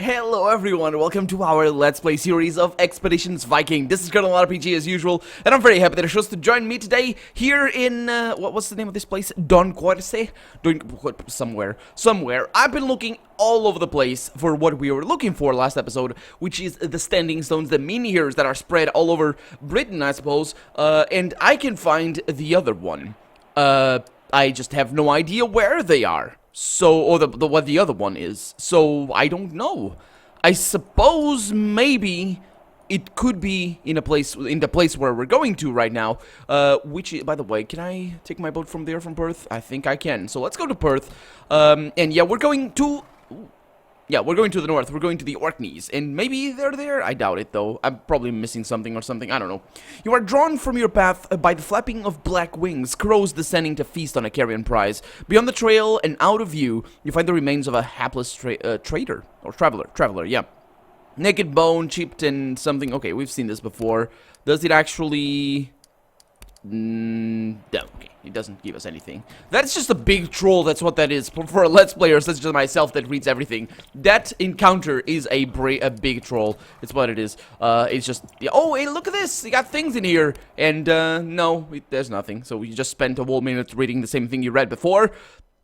Hello everyone, welcome to our Let's Play series of Expeditions Viking. This is Colonel RPG as usual, and I'm very happy that you're chose to join me today here in, what's the name of this place? Somewhere. I've been looking all over the place for what we were looking for last episode, which is the standing stones, the menhirs that are spread all over Britain, I suppose, and I can find the other one. I just have no idea where they are. So, or what the other one is. So, I don't know. I suppose maybe it could be in the place where we're going to right now. Which, by the way, can I take my boat from there, from Perth? I think I can. So let's go to Perth. And yeah, we're going to... Yeah, we're going to the north. We're going to the Orkneys. And maybe they're there? I doubt it, though. I'm probably missing something or something. I don't know. You are drawn from your path by the flapping of black wings, crows descending to feast on a carrion prize. Beyond the trail and out of view, you find the remains of a hapless trader. Or traveler, yeah. Naked bone, chipped and something. Okay, we've seen this before. Does it actually... No, okay, it doesn't give us anything. That's just a big troll, that's what that is. For a Let's Player such as myself that reads everything, that encounter is a big troll. It's what it is. It's just, oh, hey, look at this, you got things in here. And, no, there's nothing. So you just spent a whole minute reading the same thing you read before,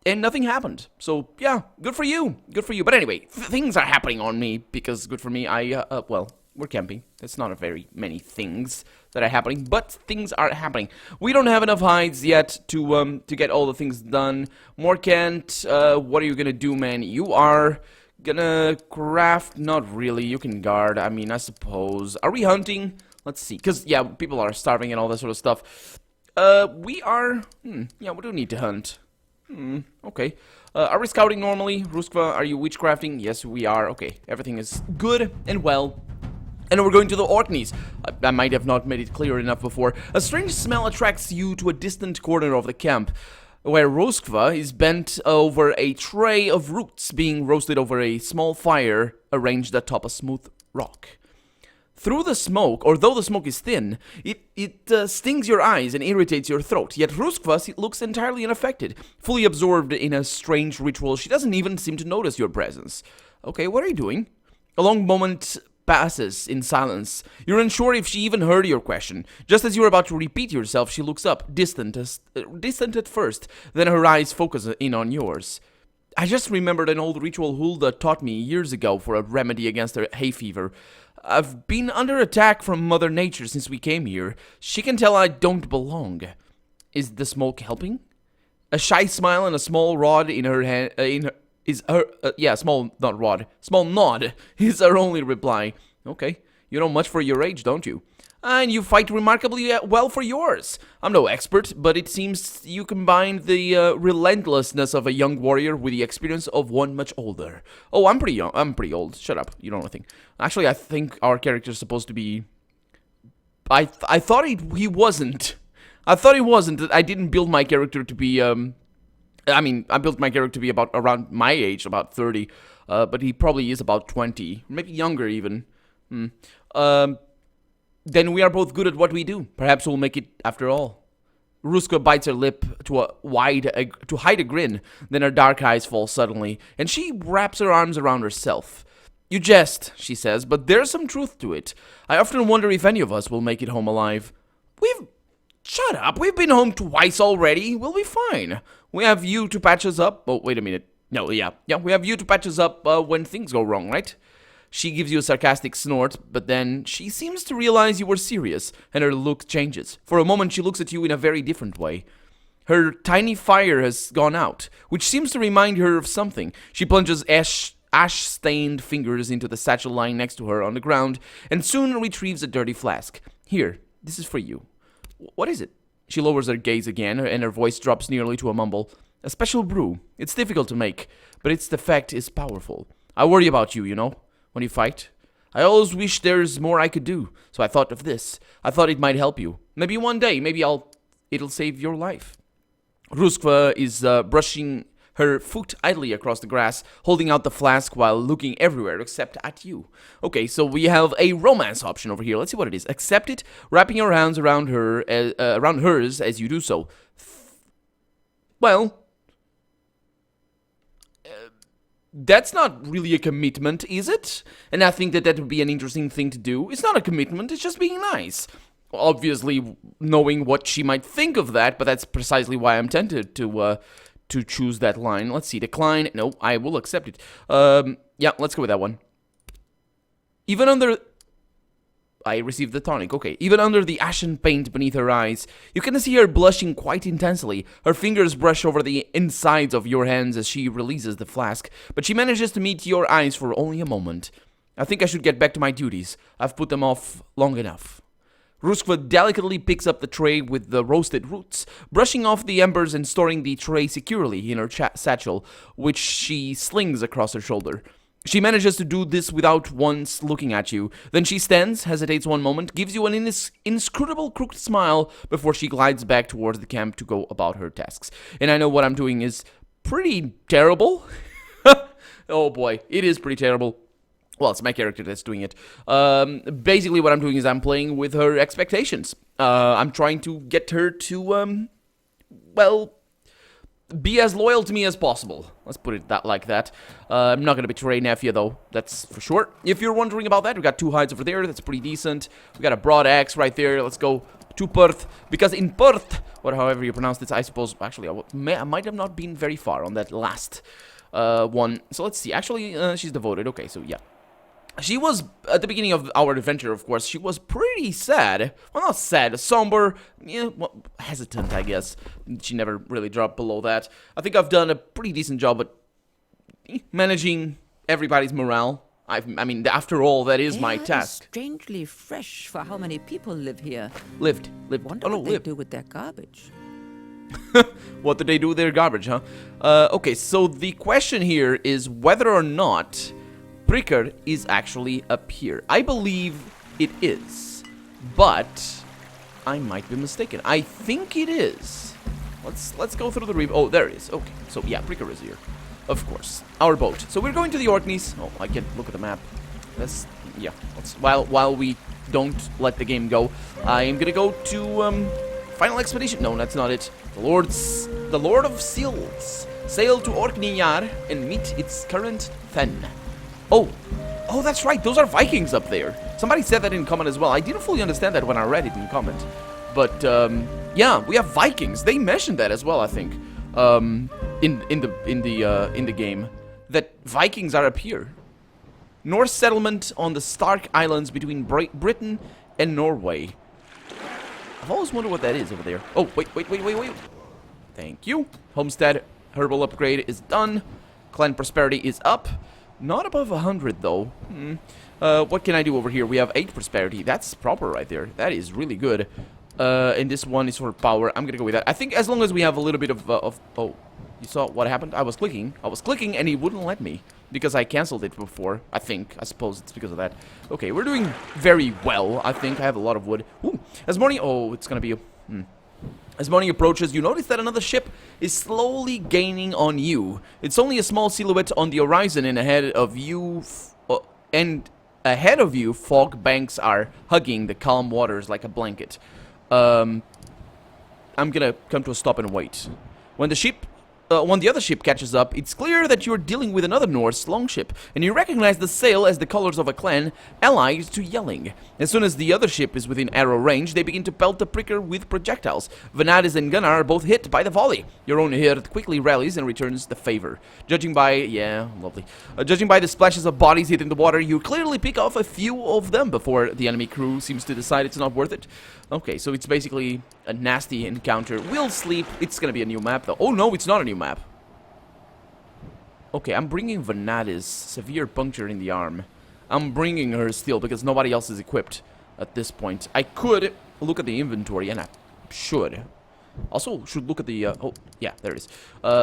and nothing happened. So, yeah, good for you. Good for you. But anyway, things are happening on me, because good for me, well... We're camping. It's not a very many things that are happening, but things are happening. We don't have enough hides yet to get all the things done. Morkant, what are you gonna do, man? You are gonna craft? Not really. You can guard. I mean, I suppose. Are we hunting? Let's see. Because, yeah, people are starving and all that sort of stuff. We are... yeah, we do need to hunt. Okay. Are we scouting normally? Ruskva, are you witchcrafting? Yes, we are. Okay, everything is good and well. And we're going to the Orkneys. I might have not made it clear enough before. A strange smell attracts you to a distant corner of the camp, where Ruskva is bent over a tray of roots being roasted over a small fire arranged atop a smooth rock. Through the smoke, or though the smoke is thin, it stings your eyes and irritates your throat. Yet Ruskva looks entirely unaffected, fully absorbed in a strange ritual. She doesn't even seem to notice your presence. Okay, what are you doing? A long moment passes in silence. You're unsure if she even heard your question. Just as you're about to repeat yourself, she looks up, distant at first, then her eyes focus in on yours. I just remembered an old ritual Hulda taught me years ago for a remedy against a hay fever. I've been under attack from Mother Nature since we came here. She can tell I don't belong. Is the smoke helping? A shy smile and a small rod in her hand, small nod is her only reply. Okay, you know much for your age, don't you? And you fight remarkably well for yours. I'm no expert, but it seems you combine the relentlessness of a young warrior with the experience of one much older. Oh, I'm pretty young. I'm pretty old. Shut up. You don't know anything. Actually, I think our character's supposed to be... I thought he wasn't. I thought he wasn't. I didn't build my character to be... I mean, I built my character to be about around my age, about 30, but he probably is about 20, maybe younger even. Then we are both good at what we do. Perhaps we'll make it after all. Ruska bites her lip to hide a grin, then her dark eyes fall suddenly, and she wraps her arms around herself. You jest, she says, but there's some truth to it. I often wonder if any of us will make it home alive. Shut up, we've been home twice already. We'll be fine. We have you to patch us up. Oh, wait a minute. No, yeah, we have you to patch us up when things go wrong, right? She gives you a sarcastic snort, but then she seems to realize you were serious, and her look changes. For a moment, she looks at you in a very different way. Her tiny fire has gone out, which seems to remind her of something. She plunges ash-stained fingers into the satchel lying next to her on the ground, and soon retrieves a dirty flask. Here, this is for you. What is it? She lowers her gaze again, and her voice drops nearly to a mumble. A special brew. It's difficult to make, but its effect is powerful. I worry about you, you know, when you fight. I always wish there's more I could do, so I thought of this. I thought it might help you. Maybe one day, it'll save your life. Ruskva is brushing her foot idly across the grass, holding out the flask while looking everywhere except at you. Okay, so we have a romance option over here. Let's see what it is. Accept it, wrapping your hands around hers as you do so. That's not really a commitment, is it? And I think that that would be an interesting thing to do. It's not a commitment, it's just being nice. Obviously, knowing what she might think of that, but that's precisely why I'm tempted to choose that line. Let's see, decline. No, I will accept it. Yeah, let's go with that one. Even under... I received the tonic, okay. Even under the ashen paint beneath her eyes, you can see her blushing quite intensely. Her fingers brush over the insides of your hands as she releases the flask, but she manages to meet your eyes for only a moment. I think I should get back to my duties. I've put them off long enough. Ruskva delicately picks up the tray with the roasted roots, brushing off the embers and storing the tray securely in her satchel, which she slings across her shoulder. She manages to do this without once looking at you. Then she stands, hesitates one moment, gives you an inscrutable crooked smile before she glides back towards the camp to go about her tasks. And I know what I'm doing is pretty terrible. Oh boy, it is pretty terrible. Well, it's my character that's doing it. Basically what I'm doing is I'm playing with her expectations. I'm trying to get her to, well... be as loyal to me as possible. Let's put it like that. I'm not going to betray Nefia, though. That's for sure. If you're wondering about that, we got 2 hides over there. That's pretty decent. We got a broad axe right there. Let's go to Perth. Because in Perth, or however you pronounce this, I suppose... Actually, I might have not been very far on that last one. So let's see. Actually, she's devoted. Okay, so yeah. She was, at the beginning of our adventure, of course, she was pretty sad. Well, not sad, somber, yeah, well, hesitant, I guess. She never really dropped below that. I think I've done a pretty decent job at managing everybody's morale. I mean, after all, that is my task. Strangely fresh for how many people live here. Lived. Wonder what they do with their garbage. What do they do with their garbage, huh? Okay, so the question here is whether or not... Pricker is actually up here. I believe it is, but I might be mistaken. I think it is. Let's go through the oh, there it is. Okay, so yeah, Pricker is here, of course. Our boat. So we're going to the Orkneys. Oh, I can look at the map. That's yeah. While we don't let the game go, I am gonna go to final expedition. No, that's not it. The Lord of Seals. Sail to Orkneyjar and meet its current Fen. Oh, that's right. Those are Vikings up there. Somebody said that in comment as well. I didn't fully understand that when I read it in comment. But, yeah, we have Vikings. They mentioned that as well, I think, in the game. That Vikings are up here. Norse settlement on the Stark Islands between Britain and Norway. I've always wondered what that is over there. Oh, wait. Thank you. Homestead herbal upgrade is done. Clan prosperity is up. Not above 100, though. What can I do over here? We have 8 prosperity. That's proper right there. That is really good. And this one is for power. I'm gonna go with that. I think as long as we have a little bit of oh, you saw what happened? I was clicking, and it wouldn't let me. Because I cancelled it before, I think. I suppose it's because of that. Okay, we're doing very well, I think. I have a lot of wood. Ooh, as morning... Oh, it's gonna be a... As morning approaches, you notice that another ship is slowly gaining on you. It's only a small silhouette on the horizon, and ahead of you, fog banks are hugging the calm waters like a blanket. I'm gonna come to a stop and wait. When the other ship catches up, it's clear that you're dealing with another Norse longship, and you recognize the sail as the colors of a clan allied to Yelling. As soon as the other ship is within arrow range, they begin to pelt the Pricker with projectiles. Vanadis and Gunnar are both hit by the volley. Your own herd quickly rallies and returns the favor. Judging by the splashes of bodies hitting the water, you clearly pick off a few of them before the enemy crew seems to decide it's not worth it. Okay, so it's basically a nasty encounter. We'll sleep. It's gonna be a new map, though. Oh, no, it's not a new map. Okay, I'm bringing Vanadis. Severe puncture in the arm. I'm bringing her still because nobody else is equipped at this point. I could look at the inventory, and I should. Also, should look at the... oh, yeah, there it is.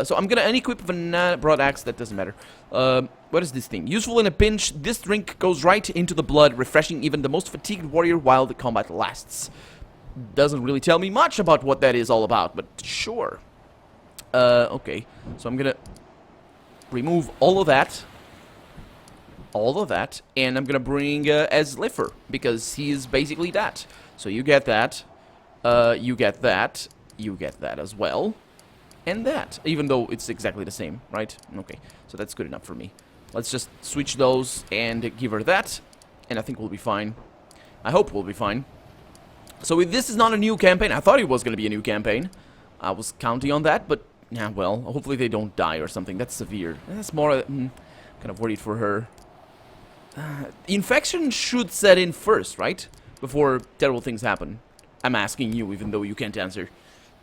So I'm gonna unequip Vanadis. Broad axe, that doesn't matter. What is this thing? Useful in a pinch. This drink goes right into the blood, refreshing even the most fatigued warrior while the combat lasts. Doesn't really tell me much about what that is all about, but sure. Okay, so I'm gonna remove all of that, and I'm gonna bring Esliffer, because he is basically that. So you get that, you get that, you get that as well, and that, even though it's exactly the same, right? Okay, so that's good enough for me. Let's just switch those and give her that. And I think we'll be fine. I hope we'll be fine. So if this is not a new campaign, I thought it was going to be a new campaign. I was counting on that, but yeah, well, hopefully they don't die or something. That's severe. That's more kind of worried for her. Infection should set in first, right? Before terrible things happen. I'm asking you, even though you can't answer.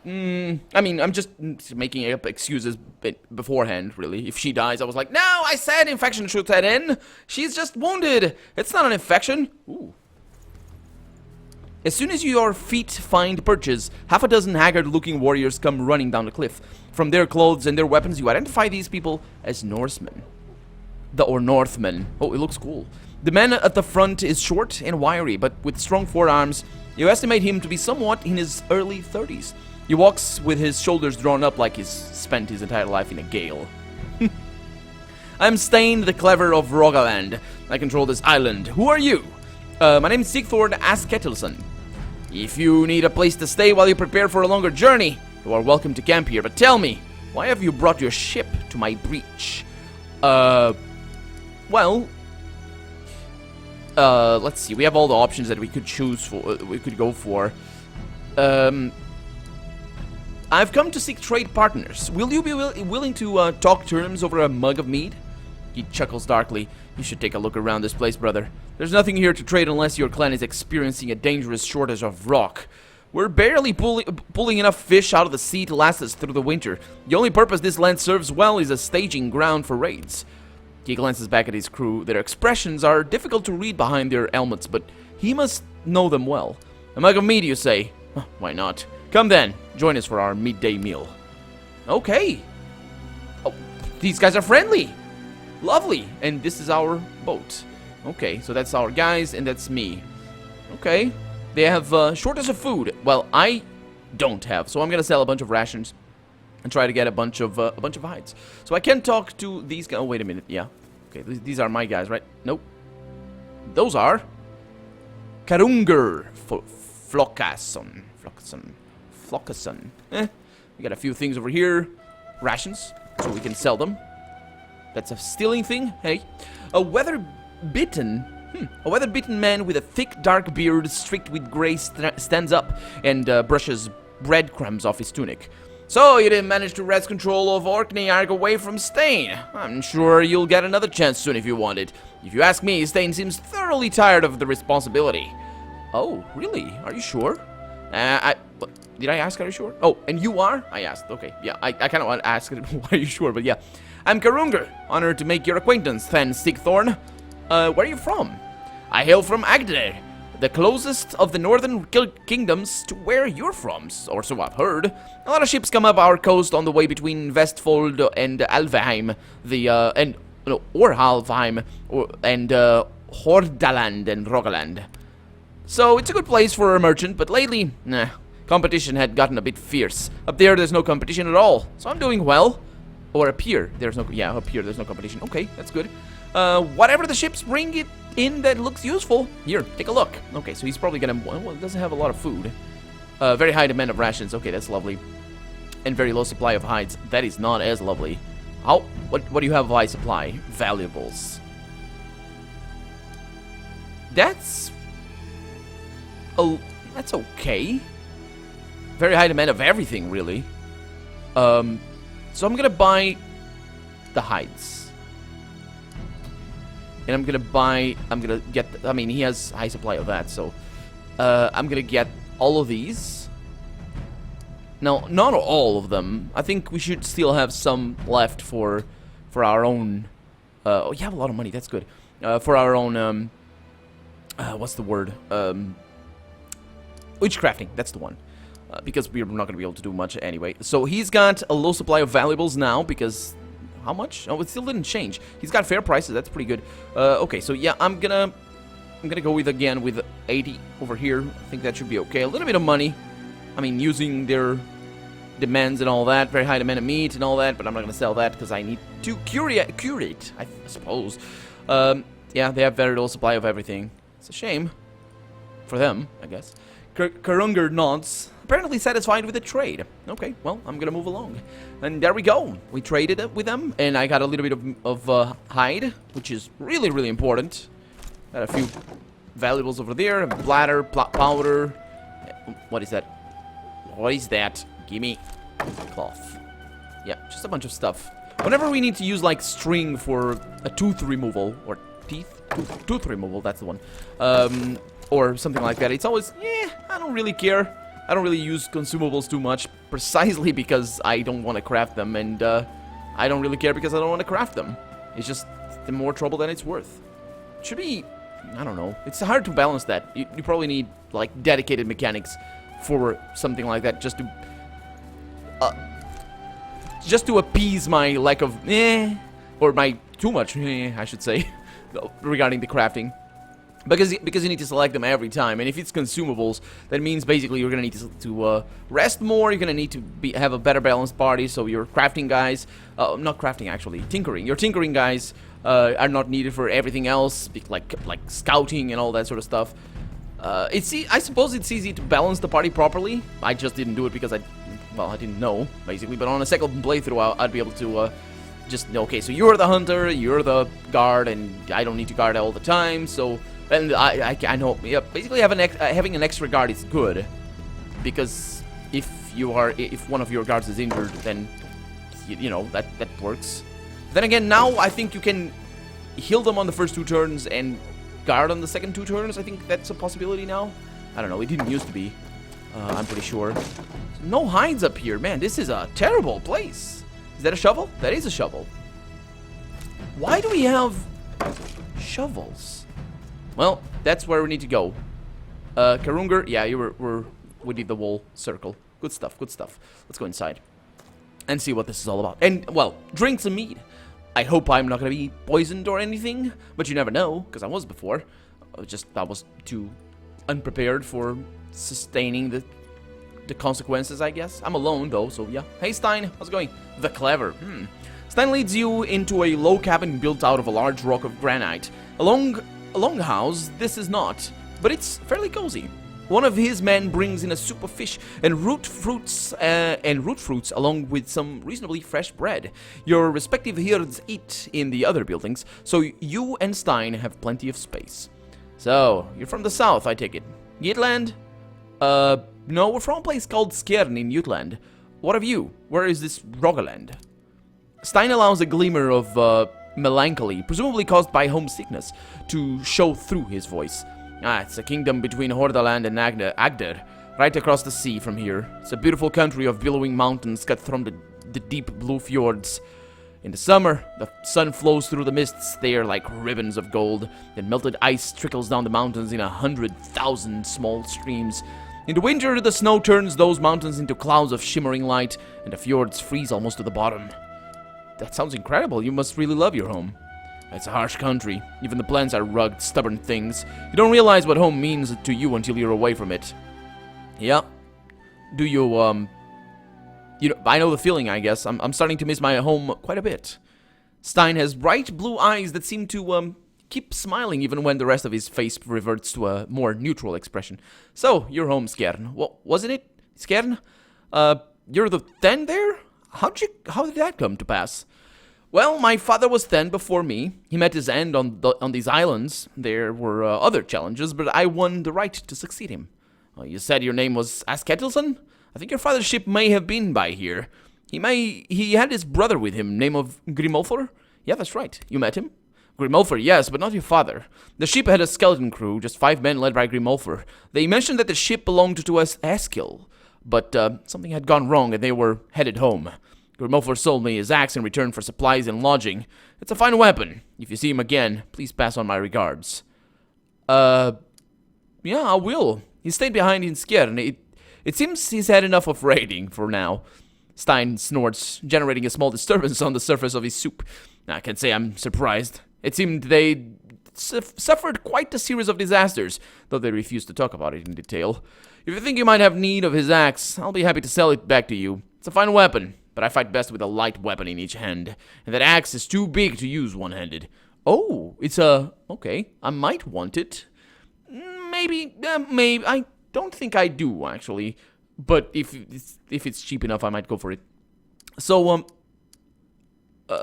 I mean, I'm just making up excuses beforehand, really. If she dies, I was like, no, I said infection should set in. She's just wounded. It's not an infection. Ooh. As soon as your feet find perches, half a dozen haggard-looking warriors come running down the cliff. From their clothes and their weapons, you identify these people as Norsemen. Or Northmen. Oh, it looks cool. The man at the front is short and wiry, but with strong forearms. You estimate him to be somewhat in his early 30s. He walks with his shoulders drawn up like he's spent his entire life in a gale. I'm Stein, the Clever of Rogaland. I control this island. Who are you? My name is Sigthord Asketilson. If you need a place to stay while you prepare for a longer journey, you are welcome to camp here. But tell me, why have you brought your ship to my breach? Well, let's see. We have all the options that we could choose for. We could go for. I've come to seek trade partners. Will you be willing to talk terms over a mug of mead? He chuckles darkly. You should take a look around this place, brother. There's nothing here to trade unless your clan is experiencing a dangerous shortage of rock. We're barely pulling enough fish out of the sea to last us through the winter. The only purpose this land serves well is a staging ground for raids. He glances back at his crew. Their expressions are difficult to read behind their helmets, but he must know them well. A mug of mead, you say? Huh, why not? Come then, join us for our midday meal. Okay. Oh, these guys are friendly. Lovely. And this is our boat. Okay, so that's our guys, and that's me. Okay. They have shortage of food. Well, I don't have, so I'm gonna sell a bunch of rations and try to get a bunch of hides. So I can talk to these guys. Oh, wait a minute. Yeah. Okay, these are my guys, right? Nope. Those are Karungur Flokkason. We got a few things over here. Rations, so we can sell them. That's a stealing thing. Hey. A weather-bitten man with a thick, dark beard streaked with gray stands up and brushes breadcrumbs off his tunic. So, you didn't manage to wrest control of Orkneyark away from Stein. I'm sure you'll get another chance soon if you want it. If you ask me, Stein seems thoroughly tired of the responsibility. Oh, really? Are you sure? Did I ask, are you sure? Oh, and you are? I asked. Okay, yeah, I kind of want to ask, are you sure? But yeah. I'm Karungur. Honored to make your acquaintance, Then Sigthorn. Where are you from? I hail from Agder, the closest of the northern kingdoms to where you're from, or so I've heard. A lot of ships come up our coast on the way between Vestfold and Alvheim, Orhalvheim, and Hordaland and Rogaland. So it's a good place for a merchant, but lately, nah, competition had gotten a bit fierce. Up there's no competition at all, so I'm doing well. Or up here, there's no competition. Okay, that's good. Whatever the ships bring it in that looks useful. Here, take a look. Okay, so he's probably gonna, well, it doesn't have a lot of food. Very high demand of rations. Okay, that's lovely. And very low supply of hides. That is not as lovely. What do you have of high supply? Valuables. That's okay. Very high demand of everything, really. So I'm gonna buy the hides. And I'm gonna get, I mean, he has high supply of that, so I'm gonna get all of these. Now, not all of them. I think we should still have some left for our own, oh, you have a lot of money, that's good. For our own, what's the word? Witchcrafting, that's the one. Because we're not going to be able to do much anyway. So he's got a low supply of valuables now, because... How much? Oh, it still didn't change. He's got fair prices, that's pretty good. Okay, so yeah, I'm gonna go with 80 over here. I think that should be okay. A little bit of money. I mean, using their demands and all that. Very high demand of meat and all that, but I'm not going to sell that, because I need to curate, I suppose. Yeah, they have very low supply of everything. It's a shame. For them, I guess. Karungur nods. apparently satisfied with the trade. Okay, well, I'm gonna move along. And there we go. We traded it with them, and I got a little bit of hide, which is really, really important. Got a few valuables over there. Bladder, powder. What is that? What is that? Gimme. Cloth. Yeah, just a bunch of stuff. Whenever we need to use, like, string for a tooth removal, or teeth? Tooth removal, that's the one. Or something like that, it's always, I don't really care. I don't really use consumables too much, precisely because I don't want to craft them, and I don't really care because I don't want to craft them. It's just the more trouble than it's worth. It should be, I don't know, it's hard to balance that. You probably need, like, dedicated mechanics for something like that, just to appease my lack of, or my too much, I should say, regarding the crafting. Because you need to select them every time, and if it's consumables, that means basically you're gonna need to rest more. You're gonna need to have a better balanced party. So your crafting guys, not crafting actually, tinkering. Your tinkering guys are not needed for everything else, like scouting and all that sort of stuff. I suppose it's easy to balance the party properly. I just didn't do it because I didn't know basically. But on a second playthrough, I'd be able to just okay. So you're the hunter, you're the guard, and I don't need to guard all the time. So. And I know, yeah, basically having an extra guard is good, because if one of your guards is injured, then you know that works. Then again, now I think you can heal them on the first 2 turns and guard on the second 2 turns. I think that's a possibility now. I don't know, it didn't used to be. I'm pretty sure. No hides up here, man. This is a terrible place. Is that a shovel? That is a shovel. Why do we have shovels? Well, that's where we need to go. Karungar, yeah, we did the wall circle. Good stuff, good stuff. Let's go inside and see what this is all about. And, well, drink some mead. I hope I'm not gonna be poisoned or anything, but you never know, because I was before. I was too unprepared for sustaining the consequences, I guess. I'm alone, though, so yeah. Hey, Stein, how's it going? The Clever. Stein leads you into a low cabin built out of a large rock of granite. A longhouse this is not, but it's fairly cozy. One of his men brings in a soup of fish and root fruits along with some reasonably fresh bread. Your respective herds eat in the other buildings, so you and Stein have plenty of space. So, you're from the south, I take it. Jutland? No, we're from a place called Skjern in Jutland. What of you? Where is this Rogaland? Stein allows a glimmer of, melancholy, presumably caused by homesickness, to show through his voice. It's a kingdom between Hordaland and Agder, right across the sea from here. It's a beautiful country of billowing mountains cut from the deep blue fjords. In the summer, the sun flows through the mists there like ribbons of gold, and melted ice trickles down the mountains in 100,000 small streams. In the winter, the snow turns those mountains into clouds of shimmering light, and the fjords freeze almost to the bottom. That sounds incredible. You must really love your home. It's a harsh country. Even the plants are rugged, stubborn things. You don't realize what home means to you until you're away from it. Yeah. Do you, you know, I know the feeling, I guess. I'm starting to miss my home quite a bit. Stein has bright blue eyes that seem to, keep smiling even when the rest of his face reverts to a more neutral expression. So, you're home, Skjern. What, wasn't it? Skjern? You're the Then there? How did that come to pass? Well, my father was Then before me. He met his end on these islands. There were other challenges, but I won the right to succeed him. You said your name was Asketelson? I think your father's ship may have been by here. He had his brother with him, name of Grimolfur? Yeah, that's right. You met him? Grimolfur, yes, but not your father. The ship had a skeleton crew, just 5 men led by Grimolfur. They mentioned that the ship belonged to us Askill, but something had gone wrong and they were headed home. Grimolfur sold me his axe in return for supplies and lodging. It's a fine weapon. If you see him again, please pass on my regards. Yeah, I will. He stayed behind in Skjern. It seems he's had enough of raiding for now. Stein snorts, generating a small disturbance on the surface of his soup. I can't say I'm surprised. It seemed they suffered quite a series of disasters, though they refused to talk about it in detail. If you think you might have need of his axe, I'll be happy to sell it back to you. It's a fine weapon, but I fight best with a light weapon in each hand, and that axe is too big to use one-handed. Oh, it's a... okay, I might want it. Maybe, I don't think I do, actually. But if it's cheap enough, I might go for it. So,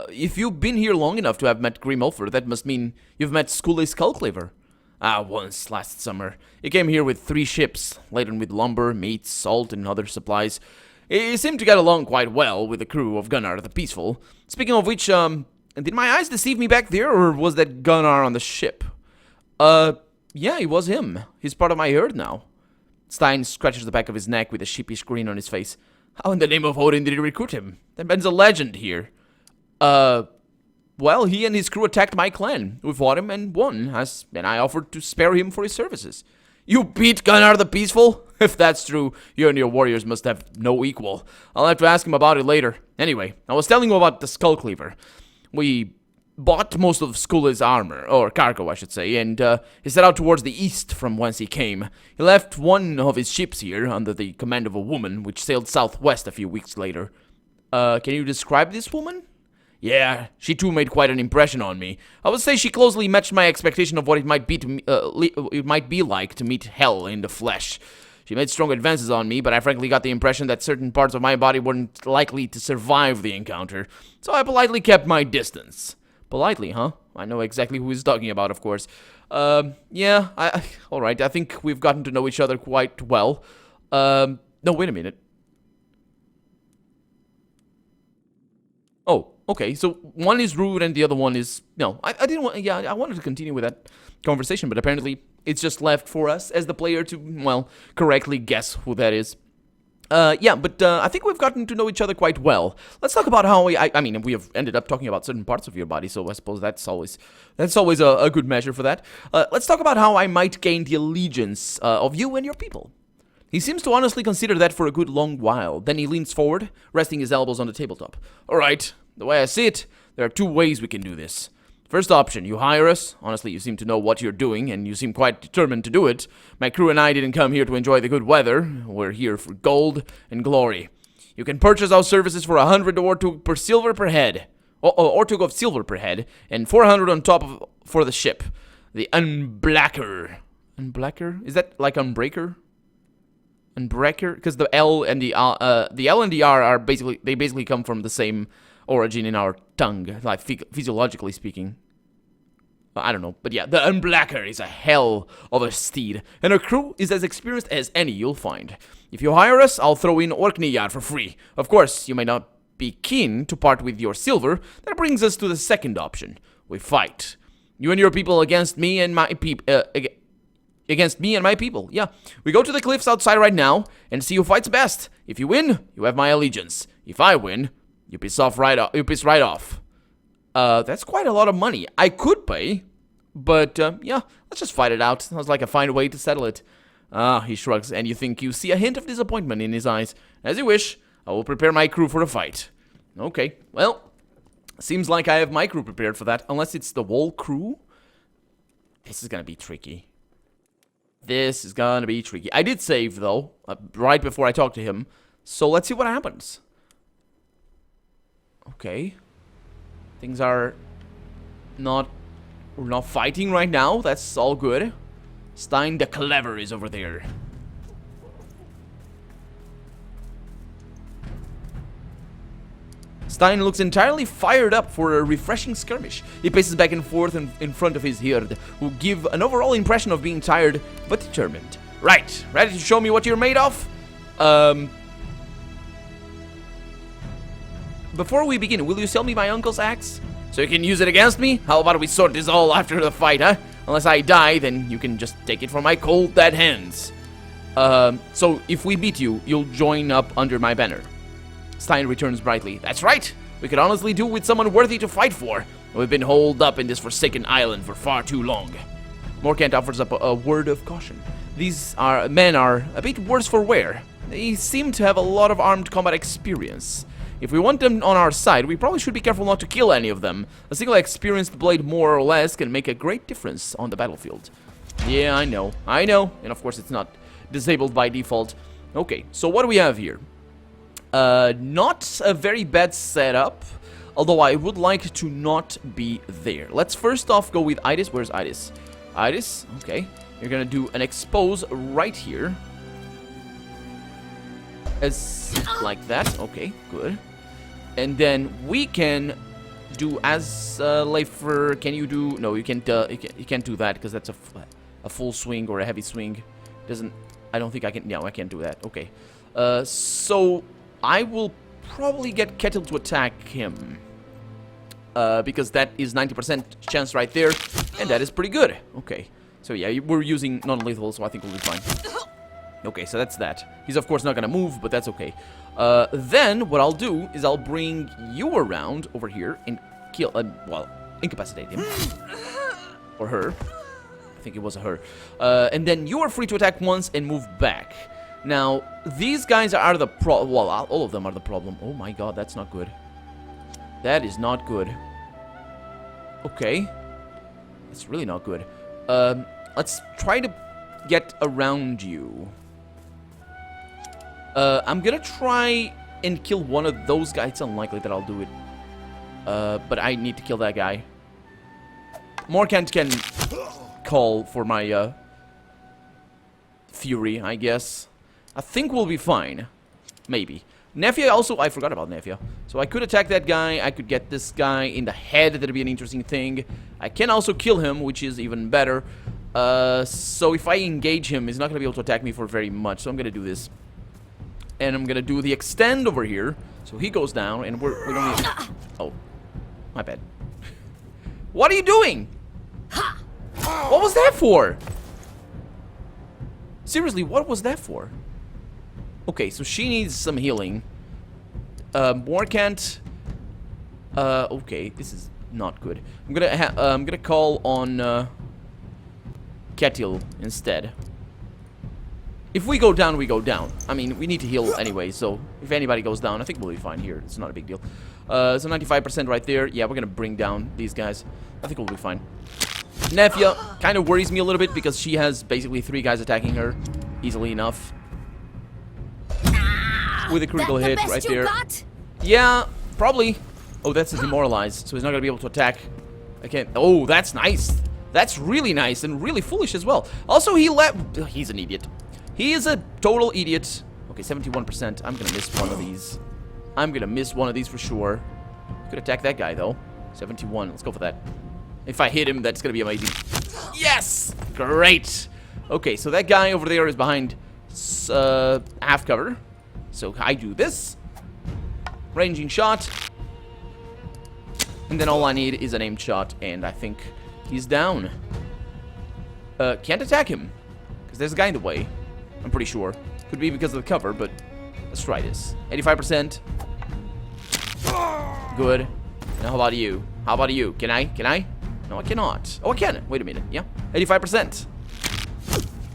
if you've been here long enough to have met Grim Ulfer, that must mean you've met Scully Skullclaver. Ah, once, last summer. He came here with 3 ships, laden with lumber, meat, salt, and other supplies. He seemed to get along quite well with the crew of Gunnar the Peaceful. Speaking of which, did my eyes deceive me back there, or was that Gunnar on the ship? Yeah, it was him. He's part of my herd now. Stein scratches the back of his neck with a sheepish grin on his face. How in the name of Odin did he recruit him? That man's a legend here. Well, he and his crew attacked my clan. We fought him and won, and I offered to spare him for his services. You beat Gunnar the Peaceful? If that's true, you and your warriors must have no equal. I'll have to ask him about it later. Anyway, I was telling you about the Skullcleaver. We bought most of Skully's armor, or cargo I should say, and he set out towards the east from whence he came. He left one of his ships here under the command of a woman, which sailed southwest a few weeks later. Can you describe this woman? Yeah, she too made quite an impression on me. I would say she closely matched my expectation of what it might be it might be like to meet hell in the flesh. She made strong advances on me, but I frankly got the impression that certain parts of my body weren't likely to survive the encounter, so I politely kept my distance. Politely, huh? I know exactly who he's talking about, of course. Yeah, alright, I think we've gotten to know each other quite well. No, wait a minute. Oh, okay, so one is rude and the other one is... No, I didn't want... Yeah, I wanted to continue with that conversation, but apparently it's just left for us as the player to, well, correctly guess who that is. Yeah, but I think we've gotten to know each other quite well. Let's talk about how I mean, we have ended up talking about certain parts of your body, so I suppose that's always a good measure for that. Let's talk about how I might gain the allegiance of you and your people. He seems to honestly consider that for a good long while. Then he leans forward, resting his elbows on the tabletop. Alright, the way I see it, there are 2 ways we can do this. First option, you hire us. Honestly, you seem to know what you're doing, and you seem quite determined to do it. My crew and I didn't come here to enjoy the good weather. We're here for gold and glory. You can purchase our services for 100 Ortug per silver per head. Ortug of silver per head, and 400 on top of for the ship. The Unblacker. Unblacker? Is that like Unbreaker? Unbreaker? Because the L and the L and the R are basically come from the same origin in our tongue, like physiologically speaking. I don't know, but yeah, the Unblacker is a hell of a steed, and our crew is as experienced as any you'll find. If you hire us, I'll throw in Orkneyjar for free. Of course, you may not be keen to part with your silver. That brings us to the second option. We fight. You and your people against me and my people. Against me and my people. Yeah, we go to the cliffs outside right now and see who fights best. If you win, you have my allegiance. If I win, you piss right off. That's quite a lot of money. I could pay, but yeah, let's just fight it out. Sounds like a fine way to settle it. He shrugs, and you think you see a hint of disappointment in his eyes. As you wish, I will prepare my crew for a fight. Okay, well, seems like I have my crew prepared for that, unless it's the whole crew. This is gonna be tricky. This is gonna be tricky. I did save, though, right before I talked to him, so let's see what happens. Okay. Things are not... We're not fighting right now. That's all good. Stein the Clever is over there. Stein looks entirely fired up for a refreshing skirmish. He paces back and forth in front of his herd, who give an overall impression of being tired but determined. Right, ready to show me what you're made of? Before we begin, will you sell me my uncle's axe? So you can use it against me? How about we sort this all after the fight, huh? Unless I die, then you can just take it from my cold dead hands. So if we beat you, you'll join up under my banner. Stein returns brightly. That's right! We could honestly do with someone worthy to fight for. We've been holed up in this forsaken island for far too long. Morkant offers up a word of caution. These men are a bit worse for wear. They seem to have a lot of armed combat experience. If we want them on our side, we probably should be careful not to kill any of them. A single experienced blade more or less can make a great difference on the battlefield. Yeah, I know. And of course it's not disabled by default. Okay, so what do we have here? Not a very bad setup, although I would like to not be there. Let's first off go with Idis. Where's Idis? Idis, okay. You're gonna do an expose right here. as like that. Okay, good. And then we can do as Leifer. Can you do? No, you can't. You can't do that because that's a full swing or a heavy swing. Doesn't. I don't think I can. No, I can't do that. Okay. So I will probably get Kettle to attack him. Because that is 90% chance right there, and that is pretty good. Okay. So yeah, we're using non-lethal, so I think we'll be fine. Okay, so that's that. He's of course not gonna move, but that's okay. Then what I'll do is I'll bring you around over here and kill, well, incapacitate him. Or her. I think it was a her. And then you are free to attack once and move back. Now, these guys are the problem. Well, all of them are the problem. Oh my god, that's not good. That is not good. Okay. That's really not good. Let's try to get around you. I'm gonna try and kill one of those guys. It's unlikely that I'll do it. But I need to kill that guy. Morkant can call for my fury, I guess. I think we'll be fine. Maybe. Nefia also, I forgot about Nefia. So I could attack that guy, I could get this guy in the head, that'd be an interesting thing. I can also kill him, which is even better. So if I engage him, he's not gonna be able to attack me for very much, so I'm gonna do this. And I'm gonna do the extend over here, so he goes down, and we don't need... Oh, my bad. What are you doing? What was that for? Seriously, what was that for? Okay, so she needs some healing. Morkant. Okay, this is not good. I'm gonna call on Ketil instead. If we go down, we go down. I mean, we need to heal anyway, so if anybody goes down, I think we'll be fine here. It's not a big deal. So 95% right there. Yeah, we're gonna bring down these guys. I think we'll be fine. Nefia kind of worries me a little bit because she has basically 3 guys attacking her easily enough. With a critical hit right there. Yeah, probably. Oh, that's a demoralize, so he's not gonna be able to attack. I can't. Oh, that's nice. That's really nice and really foolish as well. Also, he's an idiot. He is a total idiot. Okay, 71%. I'm gonna miss one of these. I'm gonna miss one of these for sure. Could attack that guy though. 71. Let's go for that. If I hit him, that's gonna be amazing. Yes! Great. Okay, so that guy over there is behind half cover. So I do this. Ranging shot. And then all I need is an aimed shot. And I think he's down. Can't attack him. Because there's a guy in the way. I'm pretty sure. Could be because of the cover, but let's try this. 85%. Good. Now how about you? How about you? Can I? Can I? No, I cannot. Oh, I can. Wait a minute. Yeah. 85%.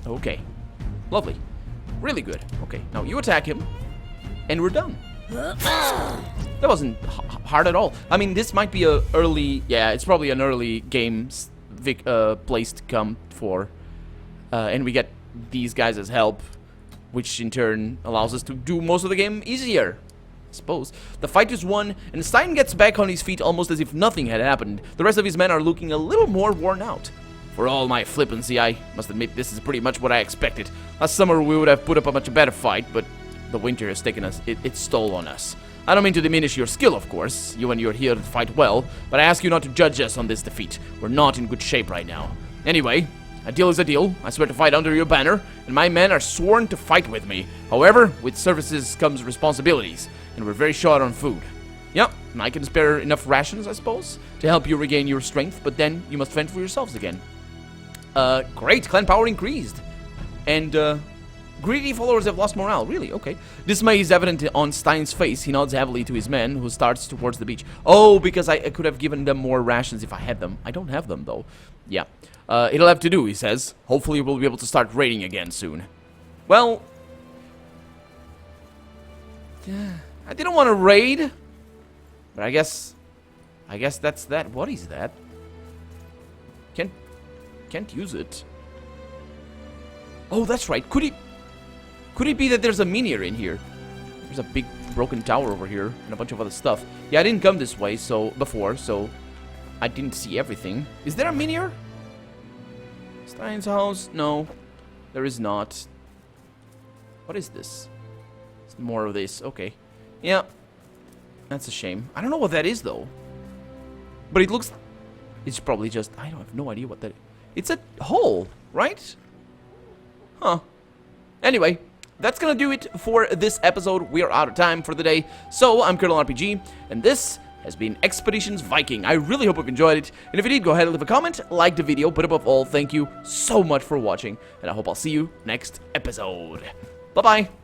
Okay. Lovely. Really good. Okay. Now you attack him. And we're done. That wasn't hard at all. I mean, this might be a early... Yeah, it's probably an early game place to come for. And we get these guys as help, which in turn allows us to do most of the game easier. I suppose. The fight is won, and Stein gets back on his feet almost as if nothing had happened. The rest of his men are looking a little more worn out. For all my flippancy, I must admit this is pretty much what I expected. Last summer we would have put up a much better fight, but the winter has taken its toll on us. I don't mean to diminish your skill, of course. You and you're here to fight well, but I ask you not to judge us on this defeat. We're not in good shape right now. Anyway, a deal is a deal. I swear to fight under your banner, and my men are sworn to fight with me. However, with services comes responsibilities, and we're very short on food. Yep, I can spare enough rations, I suppose, to help you regain your strength, but then you must fend for yourselves again. Great, clan power increased. And, greedy followers have lost morale. Really? Okay. Dismay is evident on Stein's face. He nods heavily to his men, who starts towards the beach. Oh, because I could have given them more rations if I had them. I don't have them, though. Yeah. It'll have to do, he says. Hopefully we'll be able to start raiding again soon. Well... I didn't want to raid. But I guess that's that. What is that? Can't use it. Oh, that's right. Could it be that there's a minier in here? There's a big broken tower over here and a bunch of other stuff. Yeah, I didn't come this way before, so I didn't see everything. Is there a minier? Stein's house? No, there is not. What is this? More of this. Okay. Yeah. That's a shame. I don't know what that is, though. But it looks... It's probably just... I don't have no idea what that is. It's a hole, right? Huh. Anyway, that's gonna do it for this episode. We are out of time for the day. So, I'm Colonel RPG, and this has been Expeditions Viking. I really hope you've enjoyed it. And if you did, go ahead and leave a comment, like the video, but above all, thank you so much for watching. And I hope I'll see you next episode. Bye-bye.